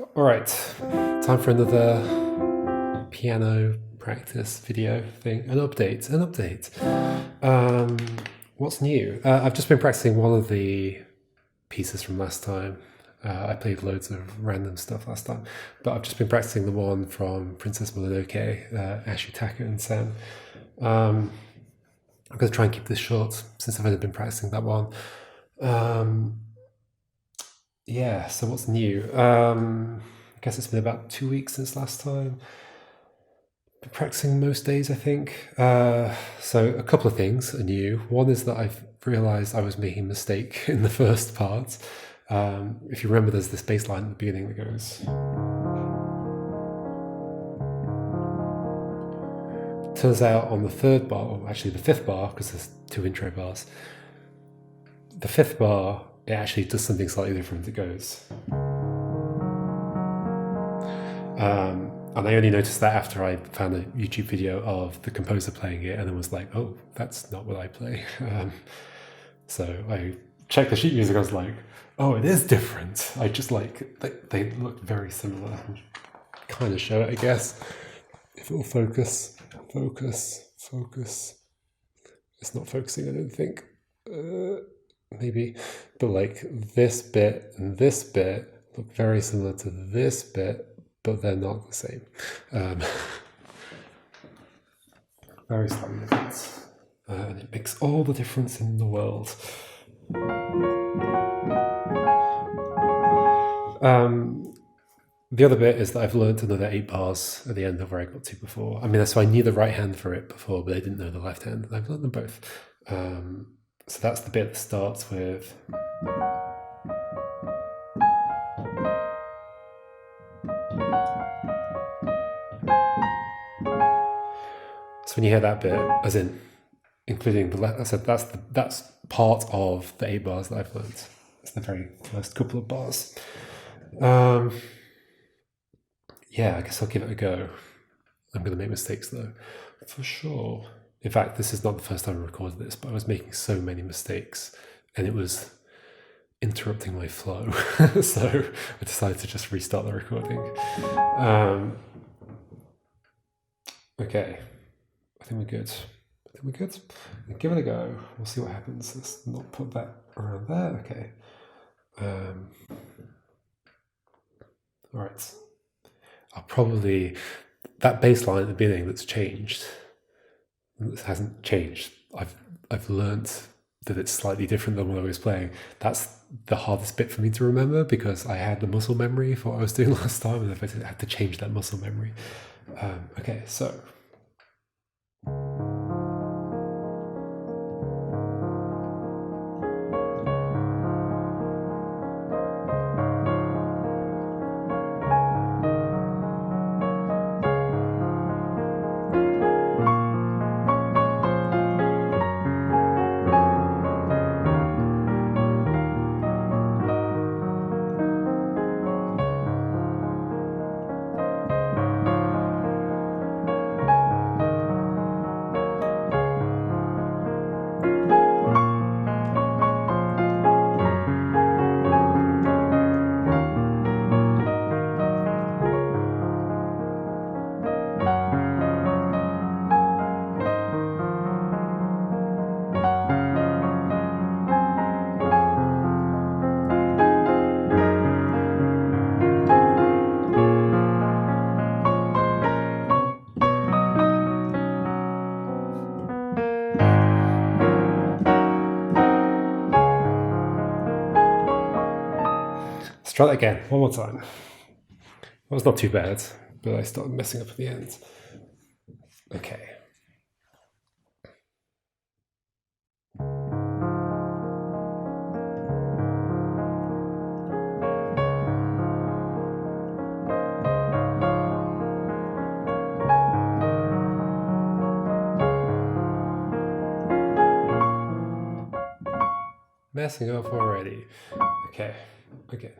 All right, time for another piano practice video thing. An update. What's new? I've just been practicing one of the pieces from last time. I played loads of random stuff last time, but I've just been practicing the one from Princess Mononoke, Ashitaka and Sen. I'm going to try and keep this short since I've only been practicing that one. Yeah, so what's new? I guess it's been about 2 weeks since last time. Been practicing most days, I think. So a couple of things are new. One is that I've realized I was making a mistake in the first part. If you remember, there's this bass line at the beginning that goes. Turns out on the third bar, or actually the fifth bar, because there's two intro bars, the fifth bar, it actually does something slightly different. It goes. And I only noticed that after I found a YouTube video of the composer playing it, and I was like, oh, that's not what I play. So I checked the sheet music, I was like, oh, it is different. I just like, they look very similar. Kind of show it, I guess. If it will focus. It's not focusing, I don't think. Maybe. But like this bit and this bit look very similar to this bit, but they're not the same. Very slightly different. And it makes all the difference in the world. The other bit is that I've learned another 8 bars at the end of where I got to before. I mean, so I knew the right hand for it before, but I didn't know the left hand. I've learned them both. So that's the bit that starts with. So when you hear that bit, as in including the left, I said that's part of the 8 bars that I've learned. It's the very first couple of bars. Yeah, I guess I'll give it a go. I'm going to make mistakes though, for sure. In fact, this is not the first time I recorded this, but I was making so many mistakes and it was interrupting my flow. So I decided to just restart the recording. Okay, I think we're good. Give it a go. We'll see what happens. Let's not put that around there. Okay. All right. I'll probably, that bass line at the beginning that's changed, this hasn't changed. I've learnt that it's slightly different than what I was playing. That's the hardest bit for me to remember because I had the muscle memory for what I was doing last time, and I had to change that muscle memory. Okay, so. Let's try that again, one more time. That was not too bad, but I started messing up at the end. Okay. Messing up already. Okay, again.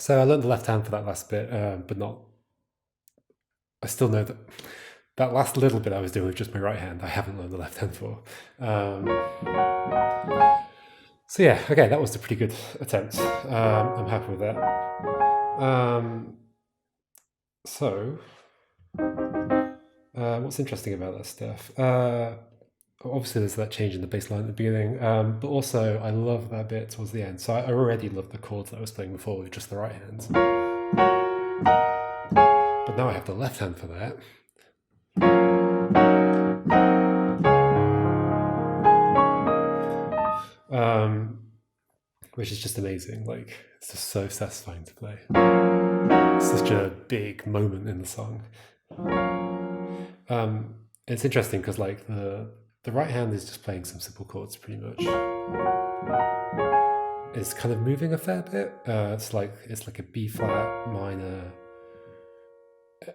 So I learned the left hand for that last bit, but not. I still know that last little bit I was doing with just my right hand, I haven't learned the left hand for. So yeah, okay, that was a pretty good attempt. I'm happy with that. So, what's interesting about that stuff? Obviously, there's that change in the bass line at the beginning, but also I love that bit towards the end. So I already love the chords that I was playing before with just the right hand. But now I have the left hand for that. Which is just amazing. Like, it's just so satisfying to play. It's such a big moment in the song. It's interesting because like the right hand is just playing some simple chords pretty much. It's kind of moving a fair bit. It's like a B flat minor,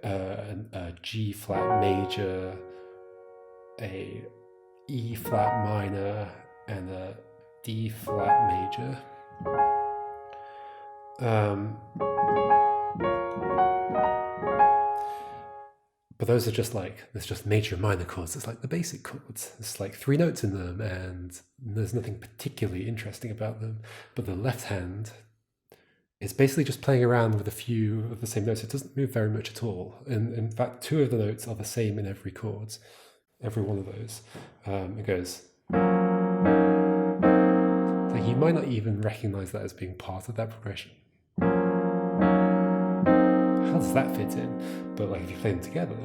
a G flat major, a E flat minor, and a D flat major. But those are just there's just major and minor chords. It's like the basic chords. There's like 3 notes in them and there's nothing particularly interesting about them. But the left hand is basically just playing around with a few of the same notes. It doesn't move very much at all. And in fact, 2 of the notes are the same in every chord, every one of those. It goes. Like you might not even recognize that as being part of that progression. How does that fit in? But like if you play them together,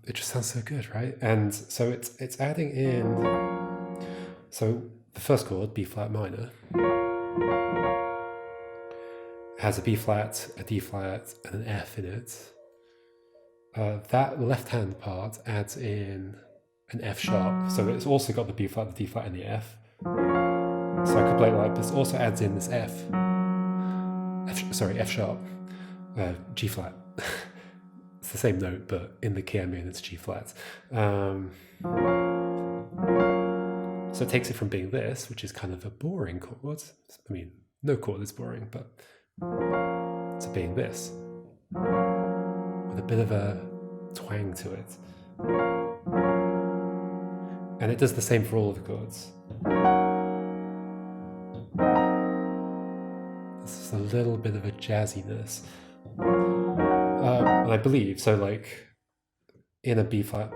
it just sounds so good, right? And so it's adding in. So the first chord, B flat minor, has a B flat, a D flat, and an F in it. That left hand part adds in an F sharp. So it's also got the B flat, the D flat, and the F. So I could play it like this. Also adds in this F sharp, G flat. It's the same note, but in the key I'm in, it's G flat. So it takes it from being this, which is kind of a boring chord. I mean, no chord is boring, but to being this, with a bit of a twang to it. And it does the same for all of the chords. There's a little bit of a jazziness. And I believe, so like in a B flat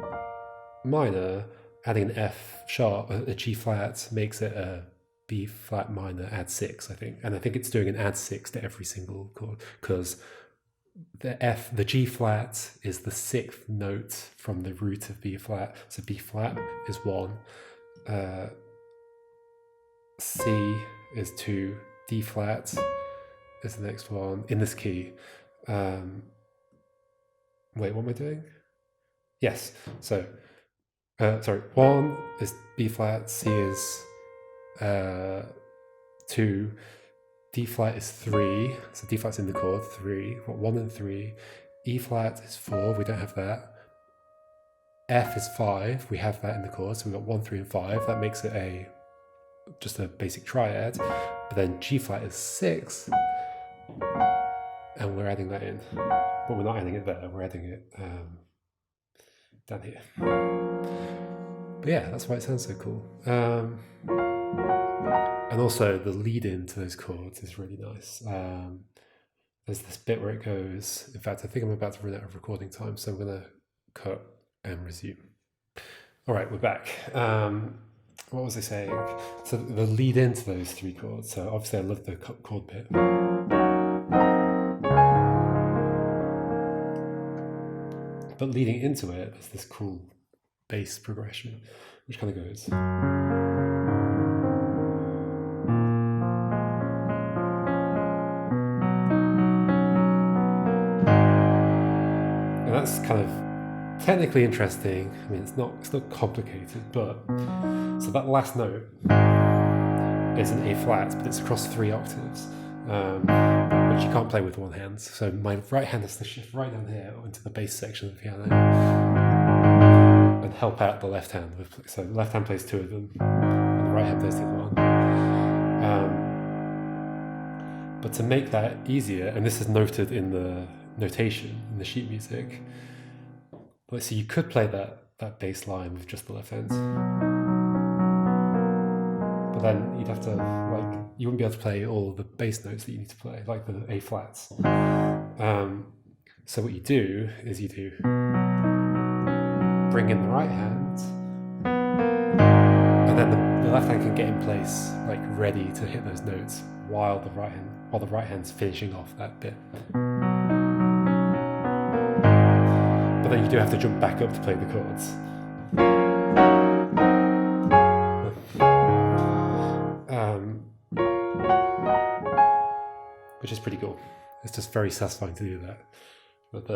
minor, adding an F sharp, a G flat makes it a B flat minor add 6, I think. And I think it's doing an add 6 to every single chord because the G flat is the 6th note from the root of B flat. So B flat is 1, C is 2, D flat is the next one in this key. Wait, what am I doing? Yes, so, 1 is B flat, C is 2, D flat is 3, so D flat's in the chord, 3, we've got 1 and 3, E flat is 4, we don't have that, F is 5, we have that in the chord, so we've got 1, 3, and 5, that makes it just a basic triad, but then G flat is 6, and we're adding that in, but we're not adding it there, we're adding it down here. But yeah, that's why it sounds so cool. And also the lead in to those chords is really nice. There's this bit where it goes, in fact, I think I'm about to run out of recording time, so I'm gonna cut and resume. All right, we're back. What was I saying? So the lead into those 3 chords, so obviously I love the chord bit. But leading into it, there's this cool bass progression, which kind of goes. And that's kind of technically interesting. I mean, it's not complicated, but so that last note is an A flat, but it's across 3 octaves, which you can't play with one hand. So my right hand has to shift right down here into the bass section of the piano and help out the left hand. So the left hand plays 2 of them, right hand plays the other one. But to make that easier, and this is noted in the notation in the sheet music, let's see, you could play that bass line with just the left hand, but then you'd have to, like, you wouldn't be able to play all of the bass notes that you need to play, like the A flats. So what you do is you do bring in the right hand, and then the left hand can get in place, like ready to hit those notes while the right hand's finishing off that bit. But then you do have to jump back up to play the chords. Which is pretty cool. It's just very satisfying to do that. But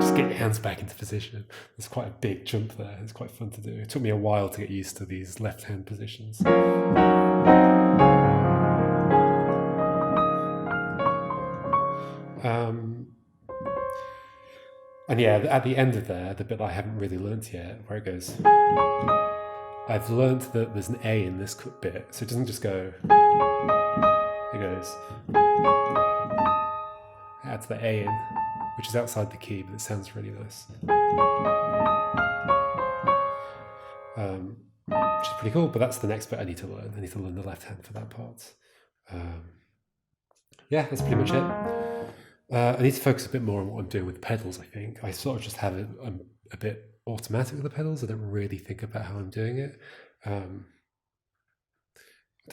just get your hands back into position. There's quite a big jump there. It's quite fun to do. It took me a while to get used to these left hand positions. And yeah, at the end of there, the bit that I haven't really learnt yet, where it goes, I've learnt that there's an A in this bit, so it doesn't just go, it goes, it adds the A in, which is outside the key, but it sounds really nice. Which is pretty cool, but that's the next bit I need to learn. I need to learn the left hand for that part. Yeah, that's pretty much it. I need to focus a bit more on what I'm doing with the pedals, I think. I sort of just have it a bit automatic with the pedals. I don't really think about how I'm doing it. I don't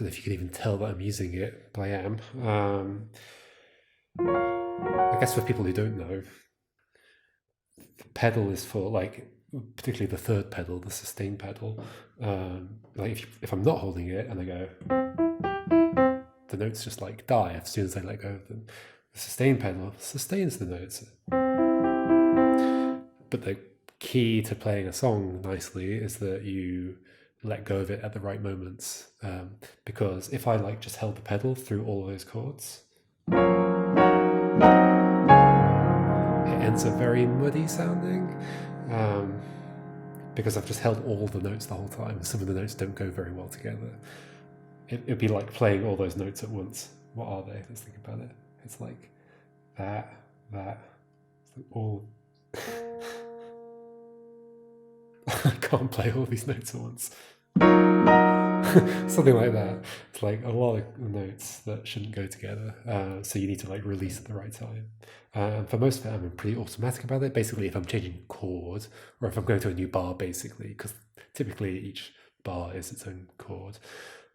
know if you can even tell that I'm using it, but I am. I guess for people who don't know, the pedal is for, like, particularly the third pedal, the sustain pedal. Like if I'm not holding it and I go, the notes just like die as soon as I let go of them. The sustain pedal sustains the notes. But the key to playing a song nicely is that you let go of it at the right moments. Because if I like just held the pedal through all of those chords, it ends up very muddy sounding. Because I've just held all the notes the whole time, and some of the notes don't go very well together. It'd be like playing all those notes at once. What are they? Let's think about it. It's like that, it's like all. I can't play all these notes at once. Something like that. It's like a lot of notes that shouldn't go together. So you need to like release at the right time. And for most of it, I'm pretty automatic about it. Basically, if I'm changing a chord or if I'm going to a new bar, basically, because typically each bar is its own chord,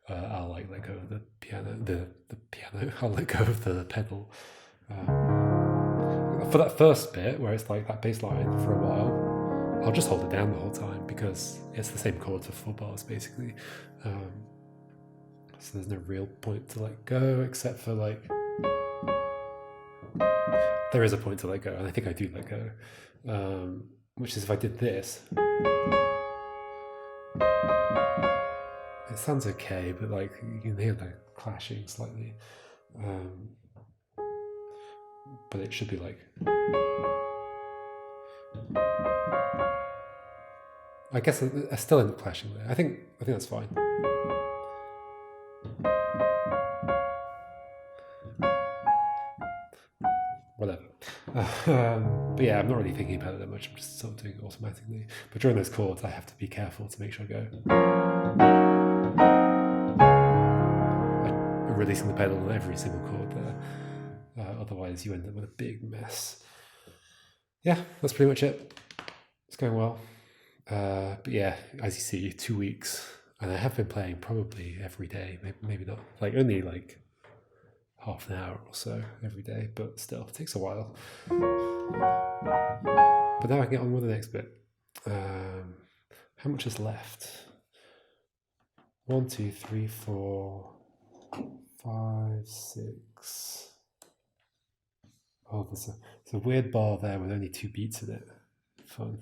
I'll like let go of the piano. The piano. I'll let go of the pedal. For that first bit where it's like that bass line for a while, I'll just hold it down the whole time because it's the same chords for 4 bars basically. So there's no real point to let go except for like, there is a point to let go, and I think I do let go, which is if I did this. It sounds okay, but like you can hear the clashing slightly. But it should be like, I guess I still end up clashing there. I think that's fine. Whatever. But yeah, I'm not really thinking about it that much. I'm just sort of doing it automatically. But during those chords, I have to be careful to make sure I go. I'm releasing the pedal on every single chord there. Otherwise, you end up with a big mess. Yeah, that's pretty much it. It's going well. But yeah, as you see, 2 weeks. And I have been playing probably every day. Maybe not. Like only like half an hour or so every day, but still, it takes a while. But now I can get on with the next bit. How much is left? 1, 2, 3, 4, 5, 6. Oh, there's a weird bar there with only 2 beats in it. Fun.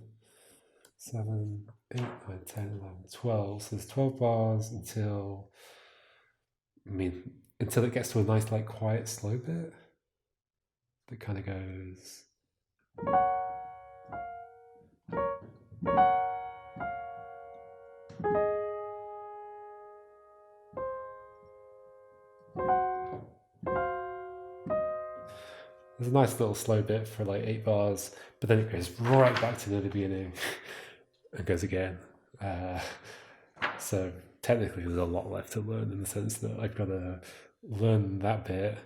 7, 8, 9, 10, 11, 12. So there's 12 bars until it gets to a nice, like, quiet, slow bit that kind of goes. There's a nice little slow bit for like 8 bars, but then it goes right back to the beginning and goes again. So technically, there's a lot left to learn in the sense that I've got to learn that bit,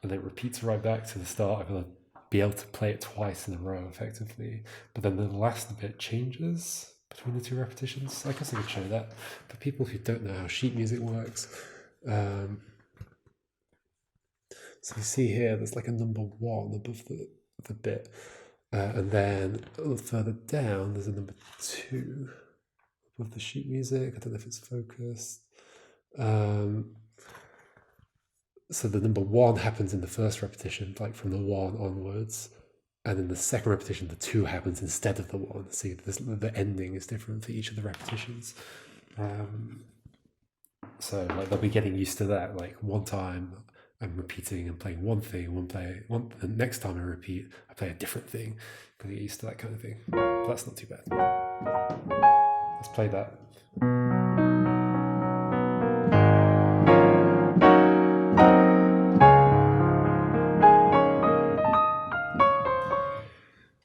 and it repeats right back to the start. I've got to be able to play it twice in a row effectively, but then the last bit changes between the two repetitions. I guess I could show that for people who don't know how sheet music works. So you see here, there's like a number 1 above the bit, and then a little further down, there's a number 2 above the sheet music. I don't know if it's focused. So the number 1 happens in the first repetition, like from the 1 onwards, and in the second repetition, the 2 happens instead of the 1. See, the ending is different for each of the repetitions. So like they'll be getting used to that. Like one time I'm repeating and playing one thing, the next time I repeat, I play a different thing. Gotta get used to that kind of thing. But that's not too bad. Let's play that.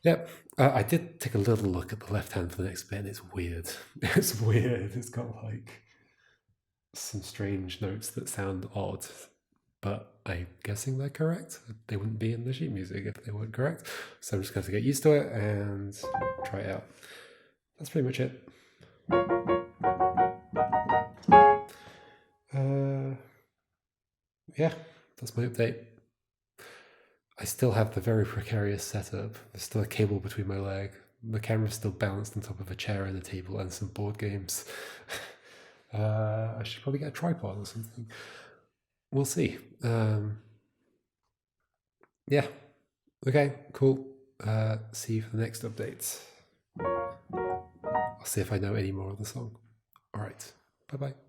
Yep, I did take a little look at the left hand for the next bit, and it's weird. It's weird. It's got like some strange notes that sound odd, but I'm guessing they're correct. They wouldn't be in the sheet music if they weren't correct. So I'm just going to get used to it and try it out. That's pretty much it. Yeah, that's my update. I still have the very precarious setup. There's still a cable between my leg. The camera's still balanced on top of a chair and a table and some board games. I should probably get a tripod or something. We'll see. Yeah. Okay, cool. See you for the next update. I'll see if I know any more of the song. All right. Bye-bye.